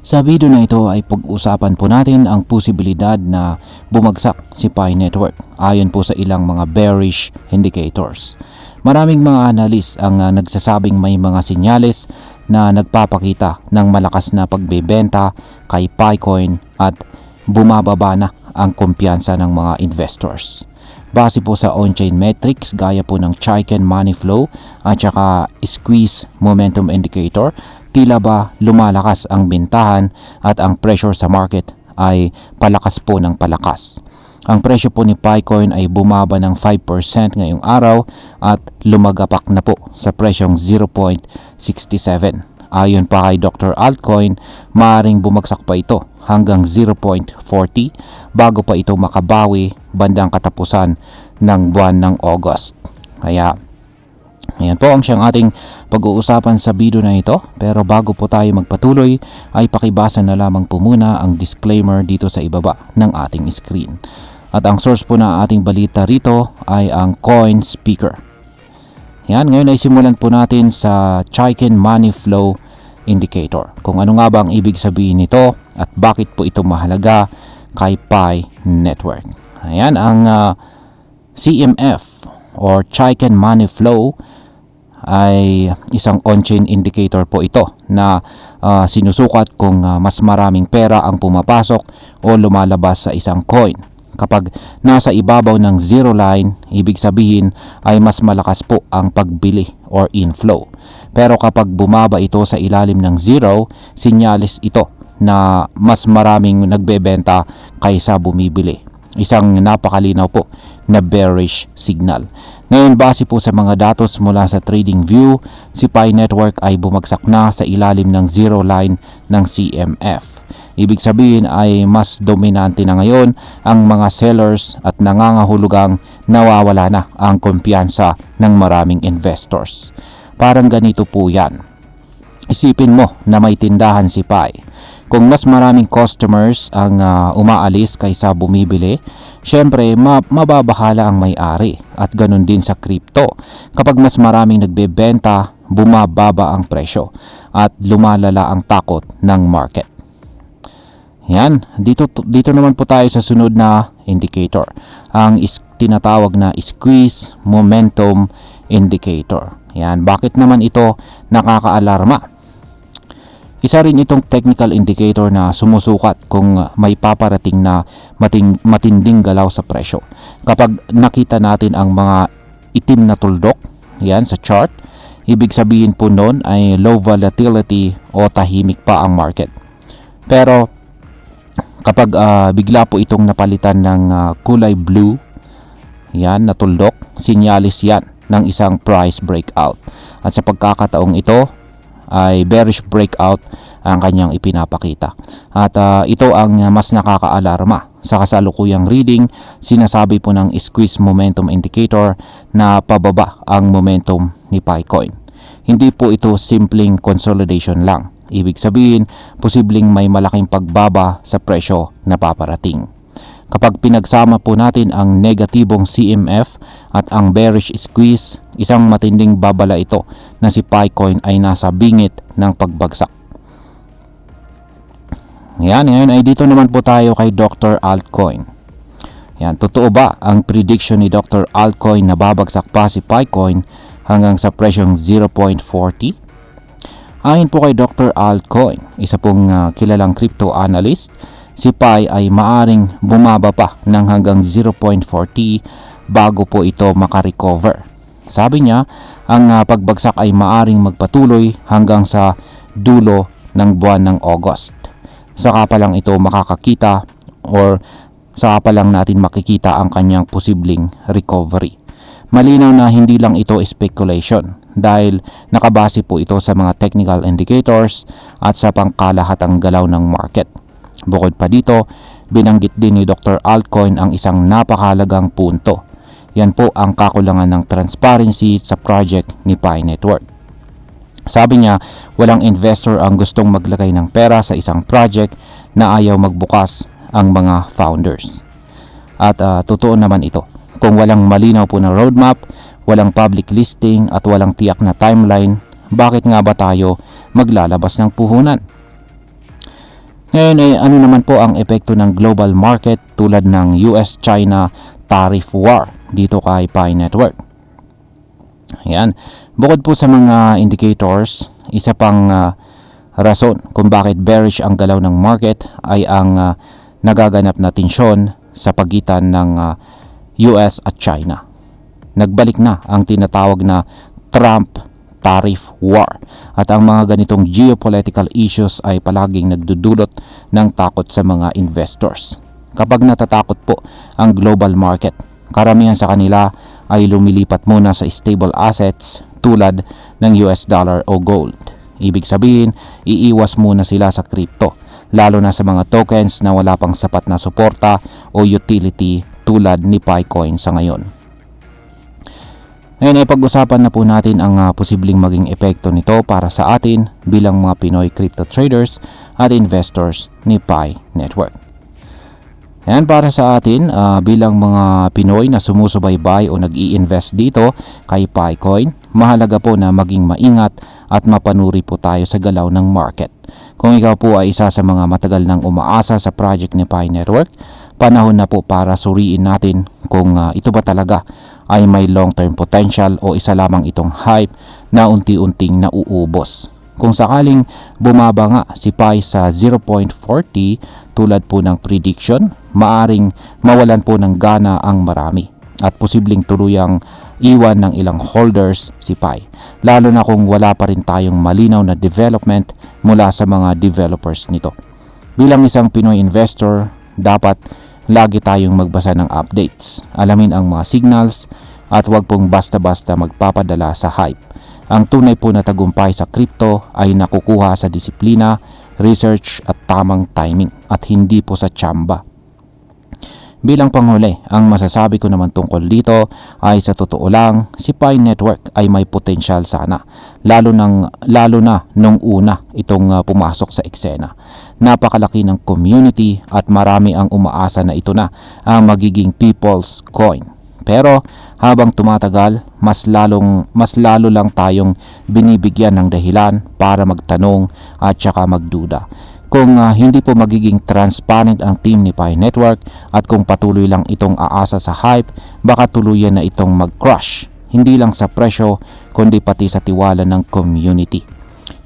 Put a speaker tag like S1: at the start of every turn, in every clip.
S1: Sa video na ito ay pag-usapan po natin ang posibilidad na bumagsak si Pi Network ayon po sa ilang mga bearish indicators. Maraming mga analyst ang nagsasabing may mga senyales na nagpapakita ng malakas na pagbebenta kay Picoin at bumababa na ang kumpiyansa ng mga investors. Base po sa on-chain metrics gaya po ng Chaiken Money Flow at saka Squeeze Momentum Indicator, tila ba lumalakas ang bintahan at ang pressure sa market ay palakas po ng palakas. Ang presyo po ni Picoin ay bumaba ng 5% ngayong araw at lumagapak na po sa presyong 0.67. Ayon pa kay Dr. Altcoin, maaaring bumagsak pa ito hanggang 0.40 bago pa ito makabawi bandang katapusan ng buwan ng August. Kaya ayan po ang siyang ating pag-uusapan sa video na ito. Pero bago po tayo magpatuloy ay pakibasa na lamang po muna ang disclaimer dito sa ibaba ng ating screen. At ang source po na ating balita rito ay ang Coin Speaker. Yan, ngayon ay simulan po natin sa Chaiken Money Flow Indicator. Kung ano nga ba ang ibig sabihin nito at bakit po ito mahalaga kay Pi Network. Ayan, ang CMF or Chaiken Money Flow ay isang on-chain indicator po ito na sinusukat kung mas maraming pera ang pumapasok o lumalabas sa isang coin. Kapag nasa ibabaw ng zero line, ibig sabihin ay mas malakas po ang pagbili or inflow. Pero kapag bumaba ito sa ilalim ng zero, sinyalis ito na mas maraming nagbebenta kaysa bumibili. Isang napakalinaw po na bearish signal. Ngayon, base po sa mga datos mula sa TradingView, si Pi Network ay bumagsak na sa ilalim ng zero line ng CMF. Ibig sabihin ay mas dominante na ngayon ang mga sellers at nangangahulugang nawawala na ang kumpiyansa ng maraming investors. Parang ganito po yan. Isipin mo na may tindahan si Pi. Kung mas maraming customers ang umaalis kaysa bumibili, syempre mababakala ang may-ari at ganun din sa crypto. Kapag mas maraming nagbebenta, bumababa ang presyo at lumalala ang takot ng market. Yan, dito naman po tayo sa sunod na indicator, ang tinatawag na Squeeze Momentum Indicator. Yan, bakit naman ito nakakaalarma? Isa rin itong technical indicator na sumusukat kung may paparating na matinding galaw sa presyo. Kapag nakita natin ang mga itim na tuldok, yan sa chart, ibig sabihin po noon ay low volatility o tahimik pa ang market. Pero kapag bigla po itong napalitan ng kulay blue, yan na tuldok, sinyalis yan ng isang price breakout. At sa pagkakataong ito ay bearish breakout ang kanyang ipinapakita. At ito ang mas nakakaalarma. Sa kasalukuyang reading, sinasabi po ng Squeeze Momentum Indicator na pababa ang momentum ni Picoin. Hindi po ito simpleng consolidation lang. Ibig sabihin, posibleng may malaking pagbaba sa presyo na paparating. Kapag pinagsama po natin ang negatibong CMF at ang bearish squeeze, isang matinding babala ito na si Picoin ay nasa bingit ng pagbagsak. Yan, ngayon ay dito naman po tayo kay Dr. Altcoin. Yan, totoo ba ang prediction ni Dr. Altcoin na babagsak pa si Picoin hanggang sa presyong 0.40? Ayon po kay Dr. Altcoin, isa pong kilalang crypto analyst, si Pi ay maaring bumaba pa ng hanggang 0.40 bago po ito makarecover. Sabi niya, ang pagbagsak ay maaring magpatuloy hanggang sa dulo ng buwan ng August. Saka pa lang ito makakakita or saka pa lang natin makikita ang kanyang posibleng recovery. Malinaw na hindi lang ito speculation dahil nakabase po ito sa mga technical indicators at sa pangkalahatang galaw ng market. Bukod pa dito, binanggit din ni Dr. Altcoin ang isang napakahalagang punto. Yan po ang kakulangan ng transparency sa project ni Pi Network. Sabi niya, walang investor ang gustong maglagay ng pera sa isang project na ayaw magbukas ang mga founders. At totoo naman ito. Kung walang malinaw po na roadmap, walang public listing at walang tiyak na timeline, bakit nga ba tayo maglalabas ng puhunan? Ngayon ay ano naman po ang epekto ng global market tulad ng US-China tariff war dito kay Pi Network. Ayan. Bukod po sa mga indicators, isa pang rason kung bakit bearish ang galaw ng market ay ang nagaganap na tensyon sa pagitan ng US at China. Nagbalik na ang tinatawag na Trump tariff war at ang mga ganitong geopolitical issues ay palaging nagdudulot ng takot sa mga investors. Kapag natatakot po ang global market, karamihan sa kanila ay lumilipat muna sa stable assets tulad ng US dollar o gold. Ibig sabihin, iiwas muna sila sa crypto, lalo na sa mga tokens na wala pang sapat na suporta o utility tulad ni Picoin sa ngayon. Ngayon ay pag-usapan na po natin ang posibleng maging epekto nito para sa atin bilang mga Pinoy crypto traders at investors ni Pi Network. Ayan, para sa atin bilang mga Pinoy na sumusubaybay o nag-i-invest dito kay Picoin, mahalaga po na maging maingat at mapanuri po tayo sa galaw ng market. Kung ikaw po ay isa sa mga matagal nang umaasa sa project ni Pi Network, panahon na po para suriin natin kung ito ba talaga ay may long-term potential o isa lamang itong hype na unti-unting nauubos. Kung sakaling bumaba nga si Pi sa 0.40 tulad po ng prediction, maaring mawalan po ng gana ang marami at posibleng tuluyang iwan ng ilang holders si Pi, lalo na kung wala pa rin tayong malinaw na development mula sa mga developers nito. Bilang isang Pinoy investor, dapat lagi tayong magbasa ng updates, alamin ang mga signals at huwag pong basta-basta magpapadala sa hype. Ang tunay po na tagumpay sa crypto ay nakukuha sa disiplina, research at tamang timing at hindi po sa tsamba. Bilang panghuli, ang masasabi ko naman tungkol dito ay sa totoo lang, si Pi Network ay may potensyal sana, lalo na nung una itong pumasok sa eksena. Napakalaki ng community at marami ang umaasa na ito na ang magiging people's coin. Pero habang tumatagal, mas lalo lang tayong binibigyan ng dahilan para magtanong at saka magduda. Kung hindi po magiging transparent ang team ni Pi Network at kung patuloy lang itong aasa sa hype, baka tuluyan na itong mag-crash. Hindi lang sa presyo, kundi pati sa tiwala ng community.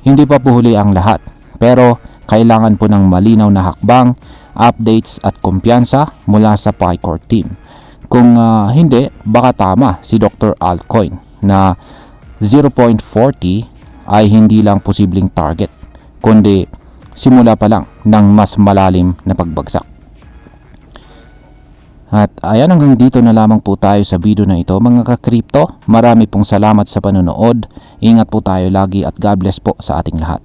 S1: Hindi pa po huli ang lahat, pero kailangan po ng malinaw na hakbang, updates at kumpiyansa mula sa Picore team. Kung hindi, baka tama si Dr. Altcoin na 0.40 ay hindi lang posibleng target, kundi simula pa lang ng mas malalim na pagbagsak. At ayan, hanggang dito na lamang po tayo sa video na ito mga ka-crypto. Marami pong salamat sa panonood. Ingat po tayo lagi at God bless po sa ating lahat.